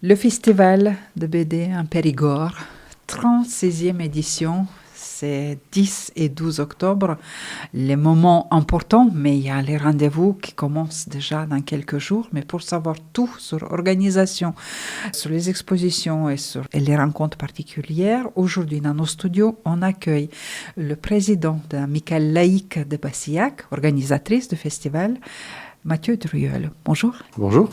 Le festival de BD en Périgord, 36e édition, c'est 10 et 12 octobre. Les moments importants, mais il y a les rendez-vous qui commencent déjà dans quelques jours. Mais pour savoir tout sur l'organisation, sur les expositions et sur les rencontres particulières, aujourd'hui dans nos studios, on accueille le président de l'Amicale laïque de Bassillac, organisatrice du festival, Mathieu Druel. Bonjour. Bonjour.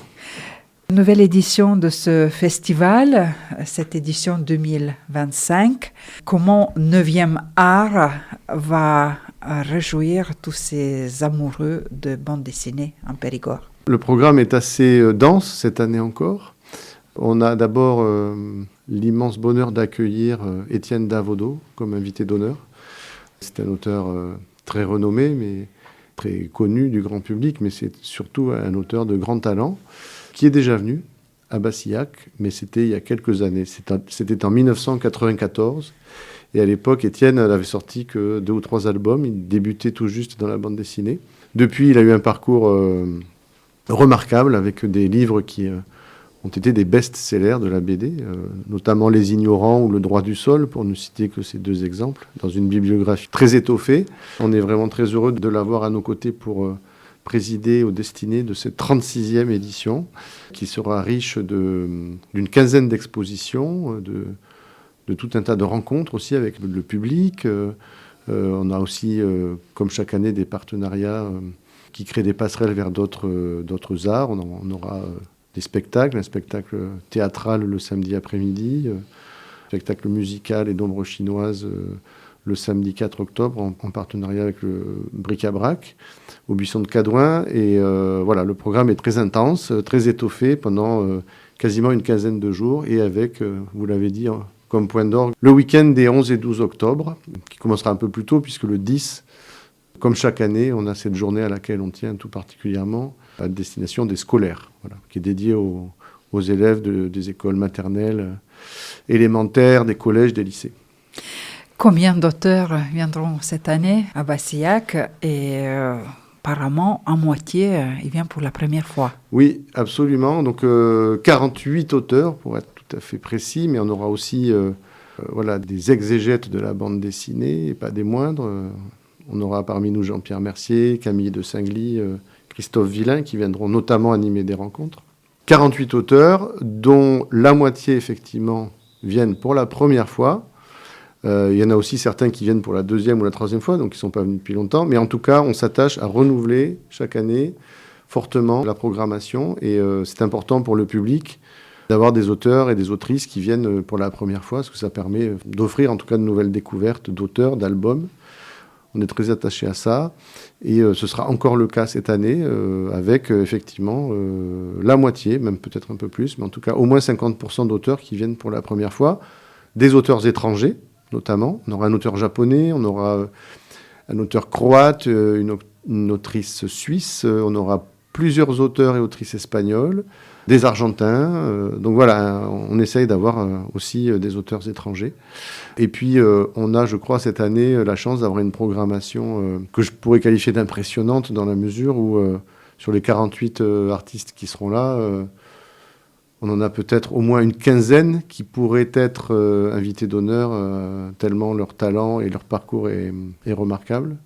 Nouvelle édition de ce festival, cette édition 2025. Comment 9e art va réjouir tous ces amoureux de bande dessinée en Périgord? Le programme est assez dense cette année encore. On a d'abord l'immense bonheur d'accueillir Étienne Davodo comme invité d'honneur. C'est un auteur très renommé, mais très connu du grand public, mais c'est surtout un auteur de grand talent, qui est déjà venu à Bassillac, mais c'était il y a quelques années. C'était en 1994. Et à l'époque, Étienne n'avait sorti que 2 ou 3 albums. Il débutait tout juste dans la bande dessinée. Depuis, il a eu un parcours remarquable avec des livres qui ont été des best-sellers de la BD, notamment Les Ignorants ou Le Droit du Sol, pour ne citer que ces 2 exemples, dans une bibliographie très étoffée. On est vraiment très heureux de l'avoir à nos côtés pour présider aux destinées de cette 36e édition, qui sera riche d'une quinzaine d'expositions, de tout un tas de rencontres aussi avec le public. On a aussi, comme chaque année, des partenariats qui créent des passerelles vers d'autres arts. On aura des spectacles, un spectacle théâtral le samedi après-midi, un spectacle musical et d'ombre chinoise le samedi 4 octobre en partenariat avec le Bric-à-Brac au Buisson de Cadouin. Et voilà, le programme est très intense, très étoffé pendant quasiment une quinzaine de jours et avec, vous l'avez dit, comme point d'orgue, le week-end des 11 et 12 octobre, qui commencera un peu plus tôt puisque le 10, comme chaque année, on a cette journée à laquelle on tient tout particulièrement à destination des scolaires, voilà, qui est dédiée aux élèves des écoles maternelles, élémentaires, des collèges, des lycées. Combien d'auteurs viendront cette année à Bassillac et apparemment, en moitié, ils viennent pour la première fois. Oui, absolument. Donc 48 auteurs, pour être tout à fait précis, mais on aura aussi voilà, des exégètes de la bande dessinée, et pas des moindres. On aura parmi nous Jean-Pierre Mercier, Camille de Singly, Christophe Villain, qui viendront notamment animer des rencontres. 48 auteurs, dont la moitié, effectivement, viennent pour la première fois. Il y en a aussi certains qui viennent pour la 2e ou la 3e fois, donc ils ne sont pas venus depuis longtemps. Mais en tout cas, on s'attache à renouveler chaque année fortement la programmation. Et c'est important pour le public d'avoir des auteurs et des autrices qui viennent pour la première fois, parce que ça permet d'offrir en tout cas de nouvelles découvertes d'auteurs, d'albums. On est très attaché à ça. Et ce sera encore le cas cette année, avec effectivement la moitié, même peut-être un peu plus, mais en tout cas au moins 50% d'auteurs qui viennent pour la première fois. Des auteurs étrangers, notamment. On aura un auteur japonais, on aura un auteur croate, une autrice suisse, on aura plusieurs auteurs et autrices espagnols, des Argentins. Donc voilà, on essaye d'avoir aussi des auteurs étrangers. Et puis on a, je crois, cette année, la chance d'avoir une programmation que je pourrais qualifier d'impressionnante dans la mesure où sur les 48 artistes qui seront là, on en a peut-être au moins une quinzaine qui pourraient être invités d'honneur, tellement leur talent et leur parcours est remarquable.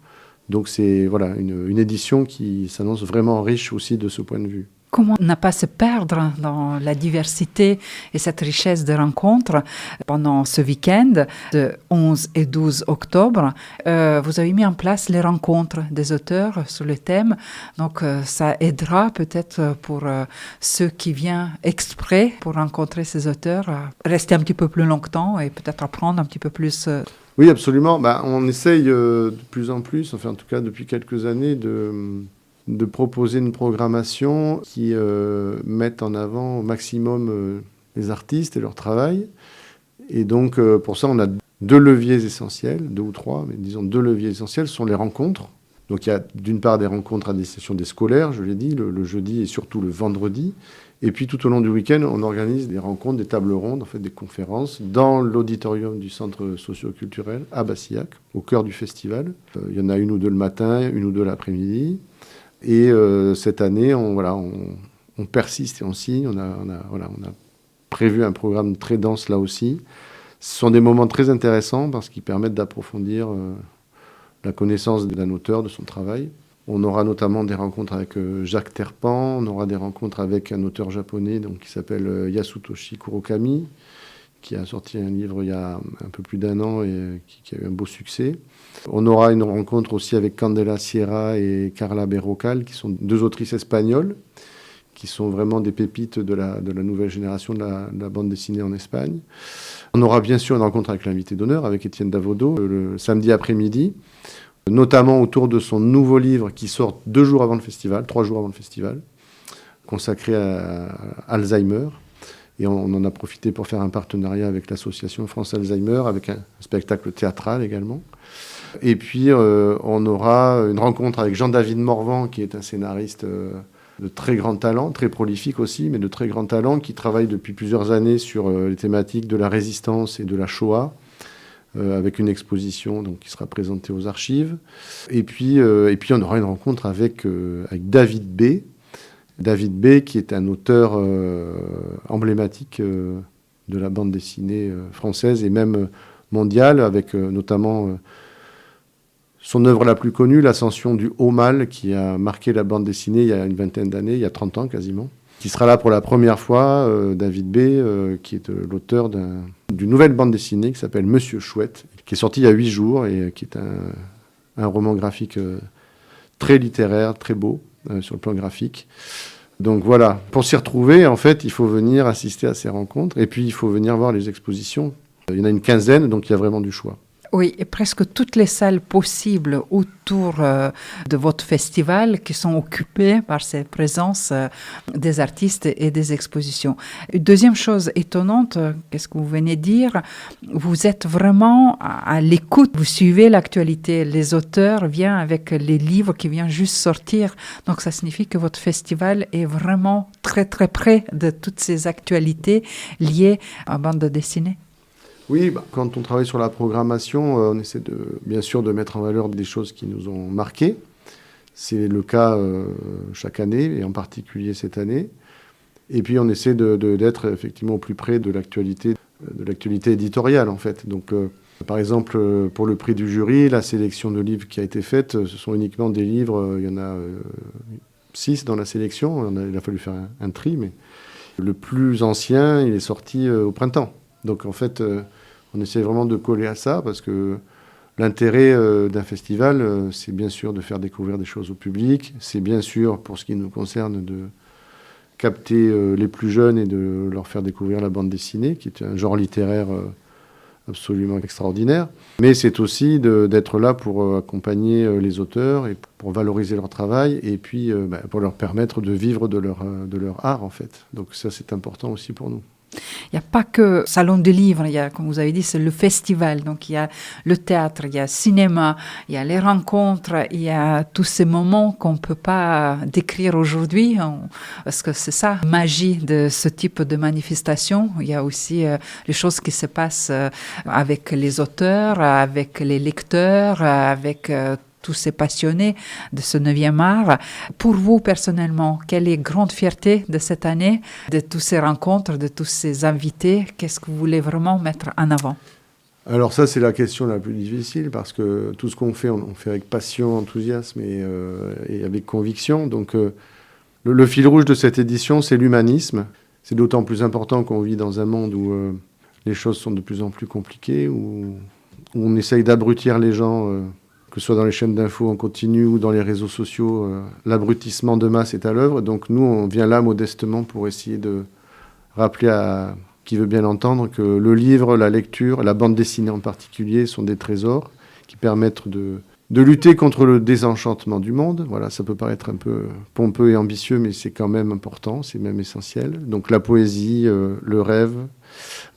Donc c'est voilà, une édition qui s'annonce vraiment riche aussi de ce point de vue. Comment ne pas se perdre dans la diversité et cette richesse de rencontres pendant ce week-end de 11 et 12 octobre? Vous avez mis en place les rencontres des auteurs sur le thème, donc ça aidera peut-être pour ceux qui viennent exprès pour rencontrer ces auteurs à rester un petit peu plus longtemps et peut-être apprendre un petit peu plus. Oui, absolument. On essaye de plus en plus, enfin en tout cas depuis quelques années, de proposer une programmation qui mette en avant au maximum les artistes et leur travail. Et donc, pour ça, on a 2 leviers essentiels, 2 ou 3, mais disons 2 leviers essentiels, ce sont les rencontres. Donc, il y a d'une part des rencontres à destination des scolaires, je l'ai dit, le jeudi et surtout le vendredi. Et puis, tout au long du week-end, on organise des rencontres, des tables rondes, en fait, des conférences dans l'auditorium du centre socio-culturel à Bassillac, au cœur du festival. Il y en a 1 ou 2 le matin, 1 ou 2 l'après-midi. Et cette année, on on persiste et on signe. On a prévu un programme très dense là aussi. Ce sont des moments très intéressants parce qu'ils permettent d'approfondir la connaissance d'un auteur, de son travail. On aura notamment des rencontres avec Jacques Terpan, on aura des rencontres avec un auteur japonais qui s'appelle Yasutoshi Kurokami, qui a sorti un livre il y a un peu plus d'1 an et qui a eu un beau succès. On aura une rencontre aussi avec Candela Sierra et Carla Berrocal, qui sont 2 autrices espagnoles, qui sont vraiment des pépites de la nouvelle génération de la bande dessinée en Espagne. On aura bien sûr une rencontre avec l'invité d'honneur, avec Étienne Davodo, le samedi après-midi, notamment autour de son nouveau livre qui sort 3 jours avant le festival, consacré à Alzheimer. Et on en a profité pour faire un partenariat avec l'association France Alzheimer, avec un spectacle théâtral également. Et puis, on aura une rencontre avec Jean-David Morvan, qui est un scénariste de très grand talent, très prolifique aussi, mais de très grand talent, qui travaille depuis plusieurs années sur les thématiques de la résistance et de la Shoah, avec une exposition qui sera présentée aux archives. Et puis on aura une rencontre avec David B., qui est un auteur emblématique de la bande dessinée française et même mondiale, avec notamment son œuvre la plus connue, L'Ascension du Haut Mal, qui a marqué la bande dessinée il y a une vingtaine d'années, il y a 30 ans quasiment, qui sera là pour la première fois, David B., qui est l'auteur d'une nouvelle bande dessinée qui s'appelle Monsieur Chouette, qui est sortie il y a 8 jours et qui est un roman graphique très littéraire, très beau sur le plan graphique. Donc voilà, pour s'y retrouver, en fait, il faut venir assister à ces rencontres et puis il faut venir voir les expositions. Il y en a une quinzaine, donc il y a vraiment du choix. Oui, et presque toutes les salles possibles autour de votre festival qui sont occupées par ces présences des artistes et des expositions. Une deuxième chose étonnante, qu'est-ce que vous venez de dire, vous êtes vraiment à l'écoute, vous suivez l'actualité. Les auteurs viennent avec les livres qui viennent juste sortir. Donc ça signifie que votre festival est vraiment très très près de toutes ces actualités liées à bande dessinée. Oui, quand on travaille sur la programmation, on essaie bien sûr de mettre en valeur des choses qui nous ont marqués. C'est le cas chaque année, et en particulier cette année. Et puis on essaie d'être effectivement au plus près de l'actualité éditoriale en fait. Donc par exemple, pour le prix du jury, la sélection de livres qui a été faite, ce sont uniquement des livres, il y en a 6 dans la sélection, il a fallu faire un tri, mais le plus ancien, il est sorti au printemps. Donc en fait, on essaie vraiment de coller à ça parce que l'intérêt d'un festival, c'est bien sûr de faire découvrir des choses au public. C'est bien sûr, pour ce qui nous concerne, de capter les plus jeunes et de leur faire découvrir la bande dessinée, qui est un genre littéraire absolument extraordinaire. Mais c'est aussi d'être là pour accompagner les auteurs et pour valoriser leur travail et puis pour leur permettre de vivre de leur art, en fait. Donc ça, c'est important aussi pour nous. Il n'y a pas que salon de livres, il y a, comme vous avez dit, c'est le festival. Donc il y a le théâtre, il y a le cinéma, il y a les rencontres, il y a tous ces moments qu'on ne peut pas décrire aujourd'hui, parce que c'est ça, la magie de ce type de manifestation. Il y a aussi les choses qui se passent avec les auteurs, avec les lecteurs, avec tous ces passionnés de ce 9e art. Pour vous, personnellement, quelle est la grande fierté de cette année, de toutes ces rencontres, de tous ces invités? Qu'est-ce que vous voulez vraiment mettre en avant? Alors ça, c'est la question la plus difficile, parce que tout ce qu'on fait, on fait avec passion, enthousiasme et avec conviction. Donc le fil rouge de cette édition, c'est l'humanisme. C'est d'autant plus important qu'on vit dans un monde où les choses sont de plus en plus compliquées, où on essaye d'abrutir les gens, que ce soit dans les chaînes d'infos en continu ou dans les réseaux sociaux, l'abrutissement de masse est à l'œuvre. Donc nous, on vient là modestement pour essayer de rappeler à qui veut bien l'entendre que le livre, la lecture, la bande dessinée en particulier, sont des trésors qui permettent de lutter contre le désenchantement du monde. Voilà, ça peut paraître un peu pompeux et ambitieux, mais c'est quand même important, c'est même essentiel. Donc la poésie, le rêve,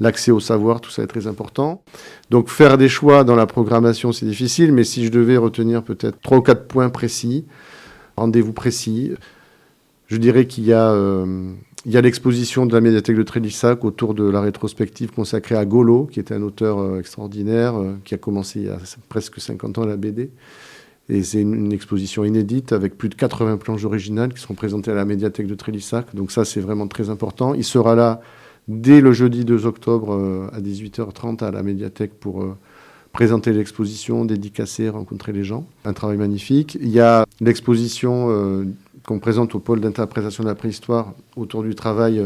l'accès au savoir, tout ça est très important. Donc faire des choix dans la programmation, c'est difficile, mais si je devais retenir peut-être 3 ou 4 points précis, rendez-vous précis, je dirais qu'il y a l'exposition de la médiathèque de Trélissac autour de la rétrospective consacrée à Golo, qui était un auteur extraordinaire, qui a commencé il y a presque 50 ans la BD, Et c'est une exposition inédite avec plus de 80 planches originales qui seront présentées à la médiathèque de Trélissac. Donc ça, c'est vraiment très important. Il sera là dès le jeudi 2 octobre à 18h30 à la médiathèque pour présenter l'exposition, dédicacer, rencontrer les gens. Un travail magnifique. Il y a l'exposition qu'on présente au pôle d'interprétation de la préhistoire autour du travail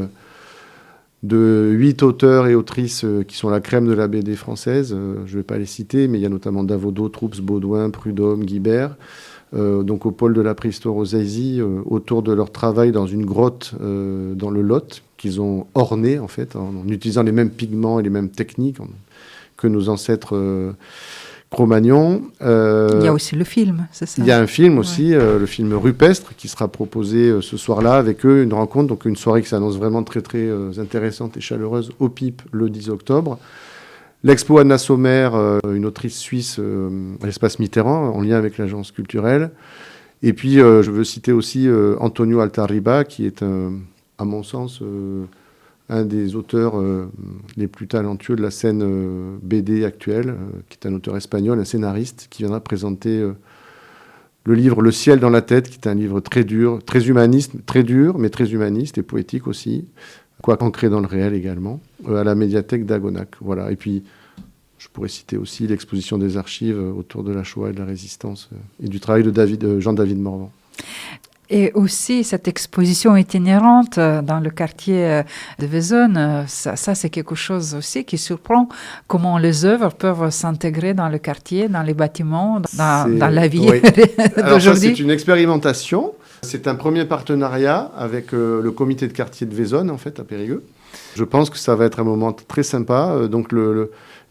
de 8 auteurs et autrices qui sont la crème de la BD française. Je ne vais pas les citer, mais il y a notamment Davodo, Troups, Baudouin, Prudhomme, Guibert. Donc au pôle de la préhistoire aux Aisies, autour de leur travail dans une grotte dans le Lot, qu'ils ont orné en fait, en utilisant les mêmes pigments et les mêmes techniques que nos ancêtres Cro-Magnon. Il y a aussi le film, c'est ça? Il y a un film aussi, le film Rupestre, qui sera proposé ce soir-là avec eux, une rencontre, donc une soirée qui s'annonce vraiment très très intéressante et chaleureuse au PIP le 10 octobre. L'expo Anna Sommer, une autrice suisse à l'espace Mitterrand, en lien avec l'agence culturelle. Et puis je veux citer aussi Antonio Altarriba, qui est à mon sens un des auteurs les plus talentueux de la scène BD actuelle, qui est un auteur espagnol, un scénariste, qui viendra présenter le livre Le ciel dans la tête, qui est un livre très dur, très humaniste, très dur, mais très humaniste et poétique aussi, quoique ancré dans le réel également, à la médiathèque d'Agonac. Voilà. Et puis, je pourrais citer aussi l'exposition des archives autour de la Shoah et de la Résistance et du travail de Jean-David Morvan. Et aussi, cette exposition itinérante dans le quartier de Vaison, ça c'est quelque chose aussi qui surprend, comment les œuvres peuvent s'intégrer dans le quartier, dans les bâtiments, dans la vie d'aujourd'hui. Alors ça, c'est une expérimentation. C'est un premier partenariat avec le comité de quartier de Vaison, en fait, à Périgueux. Je pense que ça va être un moment très sympa. Donc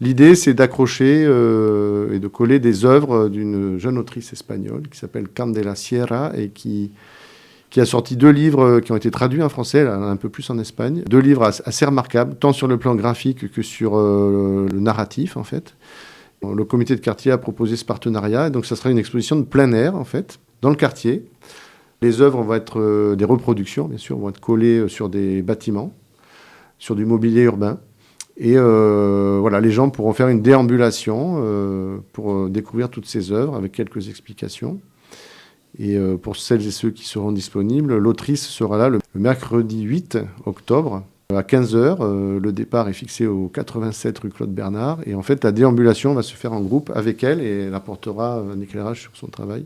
l'idée, c'est d'accrocher et de coller des œuvres d'une jeune autrice espagnole qui s'appelle Candela Sierra et qui a sorti 2 livres qui ont été traduits en français, là, un peu plus en Espagne. 2 livres assez remarquables, tant sur le plan graphique que sur le narratif, en fait. Le comité de quartier a proposé ce partenariat, et donc ça sera une exposition de plein air, en fait, dans le quartier. Les œuvres vont être des reproductions, bien sûr, vont être collées sur des bâtiments, sur du mobilier urbain. Et voilà, les gens pourront faire une déambulation pour découvrir toutes ces œuvres avec quelques explications. Et pour celles et ceux qui seront disponibles, l'autrice sera là le mercredi 8 octobre à 15h. Le départ est fixé au 87 rue Claude Bernard. Et en fait, la déambulation va se faire en groupe avec elle et elle apportera un éclairage sur son travail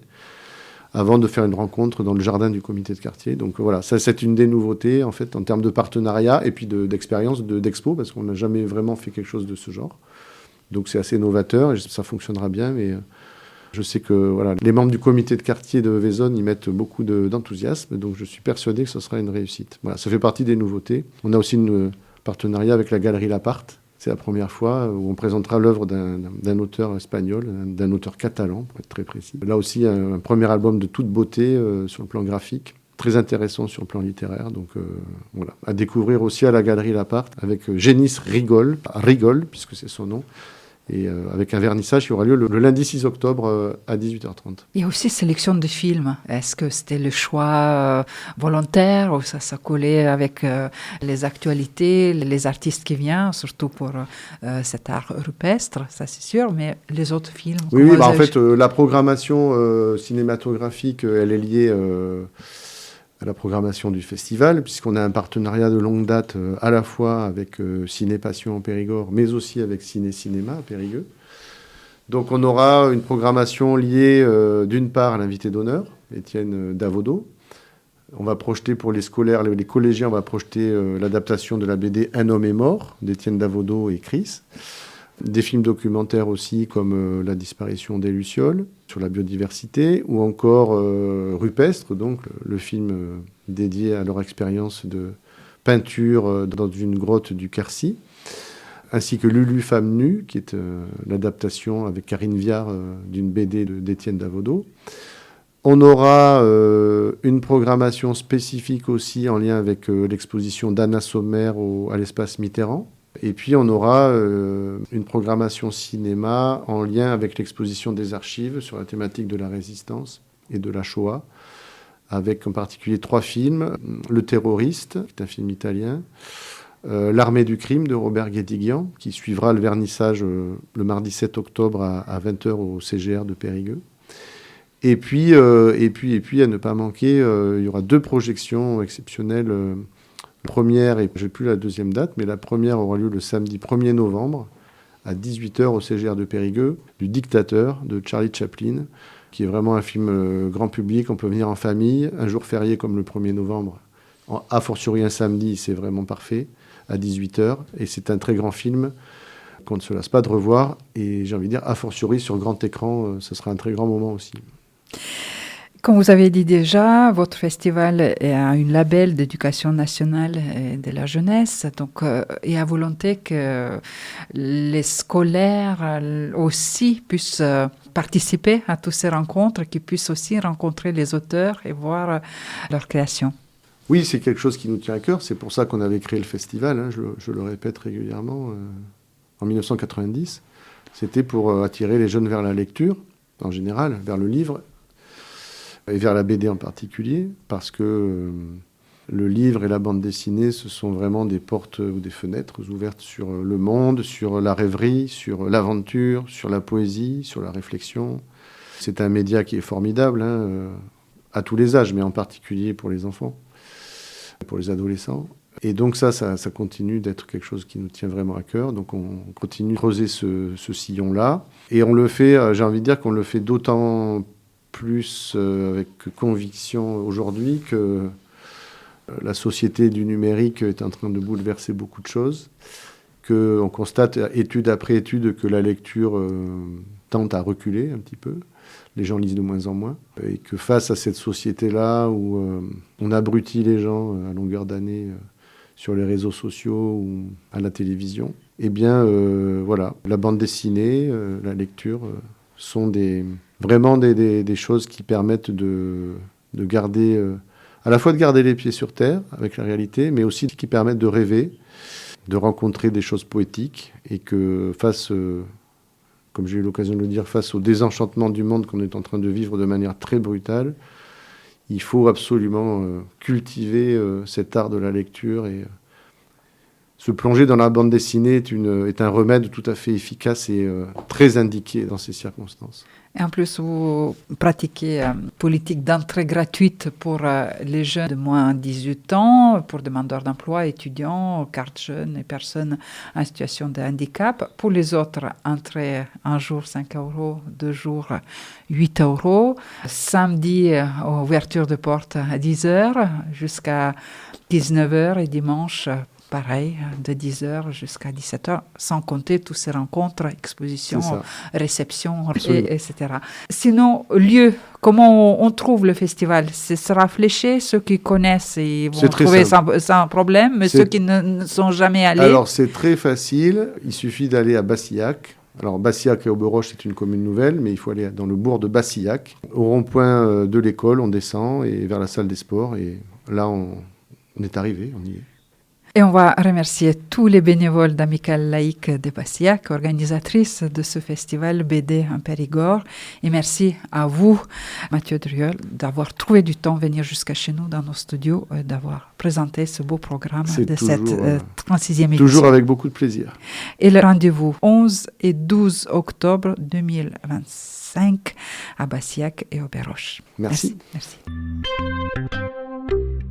avant de faire une rencontre dans le jardin du comité de quartier. Donc voilà, ça c'est une des nouveautés en fait en termes de partenariat et puis d'expérience, d'expo, parce qu'on n'a jamais vraiment fait quelque chose de ce genre. Donc c'est assez novateur et ça fonctionnera bien, mais je sais que voilà, les membres du comité de quartier de Vaison y mettent beaucoup d'enthousiasme, donc je suis persuadé que ce sera une réussite. Voilà, ça fait partie des nouveautés. On a aussi un partenariat avec la Galerie Laparte. C'est la première fois où on présentera l'œuvre d'un auteur espagnol, d'un auteur catalan, pour être très précis. Là aussi, un premier album de toute beauté sur le plan graphique, très intéressant sur le plan littéraire. Donc voilà, à découvrir aussi à la Galerie Laparte avec Génis Rigol, puisque c'est son nom, et avec un vernissage qui aura lieu le lundi 6 octobre à 18h30. Il y a aussi sélection de films. Est-ce que c'était le choix volontaire ou ça collait avec les actualités, les artistes qui viennent, surtout pour cet art rupestre, ça c'est sûr, mais les autres films? Oui, en fait, la programmation cinématographique, elle est liée à la programmation du festival, puisqu'on a un partenariat de longue date à la fois avec Ciné Passion en Périgord, mais aussi avec Ciné Cinéma à Périgueux. Donc on aura une programmation liée d'une part à l'invité d'honneur, Étienne Davodo. On va projeter pour les scolaires, les collégiens, on va projeter l'adaptation de la BD Un homme est mort, d'Étienne Davodo et Chris. Des films documentaires aussi, comme La disparition des Lucioles, sur la biodiversité, ou encore Rupestre, donc le film dédié à leur expérience de peinture dans une grotte du Quercy, ainsi que Lulu femme nue, qui est l'adaptation avec Karine Viard d'une BD d'Étienne Davodo. On aura une programmation spécifique aussi en lien avec l'exposition d'Anna Sommer à l'espace Mitterrand. Et puis on aura une programmation cinéma en lien avec l'exposition des archives sur la thématique de la résistance et de la Shoah, avec en particulier 3 films. Le terroriste, qui est un film italien, L'armée du crime de Robert Guédiguian, qui suivra le vernissage le mardi 7 octobre à 20h au CGR de Périgueux. Et puis, à ne pas manquer, il y aura 2 projections exceptionnelles. La première, et je n'ai plus la deuxième date, mais la première aura lieu le samedi 1er novembre à 18h au CGR de Périgueux, du Dictateur de Charlie Chaplin, qui est vraiment un film grand public. On peut venir en famille, un jour férié comme le 1er novembre. A fortiori un samedi, c'est vraiment parfait, à 18h. Et c'est un très grand film qu'on ne se lasse pas de revoir. Et j'ai envie de dire, a fortiori sur grand écran, ce sera un très grand moment aussi. Comme vous avez dit déjà, votre festival a un label d'éducation nationale et de la jeunesse. Donc, il y a volonté que les scolaires aussi puissent participer à toutes ces rencontres, qu'ils puissent aussi rencontrer les auteurs et voir leur création. Oui, c'est quelque chose qui nous tient à cœur. C'est pour ça qu'on avait créé le festival. Hein, je le répète régulièrement. En 1990, c'était pour attirer les jeunes vers la lecture, en général, vers le livre, et vers la BD en particulier, parce que le livre et la bande dessinée, ce sont vraiment des portes ou des fenêtres ouvertes sur le monde, sur la rêverie, sur l'aventure, sur la poésie, sur la réflexion. C'est un média qui est formidable, hein, à tous les âges, mais en particulier pour les enfants, pour les adolescents. Et donc ça continue d'être quelque chose qui nous tient vraiment à cœur. Donc on continue de creuser ce sillon-là. Et on le fait, j'ai envie de dire qu'on le fait d'autant plus avec conviction aujourd'hui que la société du numérique est en train de bouleverser beaucoup de choses, qu'on constate étude après étude que la lecture tente à reculer un petit peu, les gens lisent de moins en moins, et que face à cette société-là où on abrutit les gens à longueur d'année sur les réseaux sociaux ou à la télévision, eh bien voilà, la bande dessinée, la lecture sont vraiment des choses qui permettent de garder, à la fois de garder les pieds sur terre avec la réalité, mais aussi qui permettent de rêver, de rencontrer des choses poétiques, et que face, comme j'ai eu l'occasion de le dire, face au désenchantement du monde qu'on est en train de vivre de manière très brutale, il faut absolument cultiver cet art de la lecture, et se plonger dans la bande dessinée est un remède tout à fait efficace et très indiqué dans ces circonstances. Et en plus, vous pratiquez politique d'entrée gratuite pour les jeunes de moins de 18 ans, pour demandeurs d'emploi, étudiants, cartes jeunes et personnes en situation de handicap. Pour les autres, entrée un jour 5 €, 2 jours 8 €. Samedi, ouverture de porte à 10h jusqu'à 19h, et dimanche, pareil, de 10h jusqu'à 17h, sans compter toutes ces rencontres, expositions, réceptions, etc. Sinon, lieu, comment on trouve le festival? Ce sera fléché, ceux qui connaissent ils vont trouver sans problème, mais ceux qui ne sont jamais allés... Alors, c'est très facile, il suffit d'aller à Bassillac. Alors, Bassillac et Auberoche, c'est une commune nouvelle, mais il faut aller dans le bourg de Bassillac. Au rond-point de l'école, on descend et vers la salle des sports, et là, on est arrivé, on y est. Et on va remercier tous les bénévoles d'Amicale Laïque de Bassillac, organisatrice de ce festival BD en Périgord. Et merci à vous, Mathieu Druel, d'avoir trouvé du temps de venir jusqu'à chez nous dans nos studios, d'avoir présenté ce beau programme de cette 36e édition. Toujours avec beaucoup de plaisir. Et le rendez-vous 11 et 12 octobre 2025 à Bassillac et Auberoche. Merci. Merci.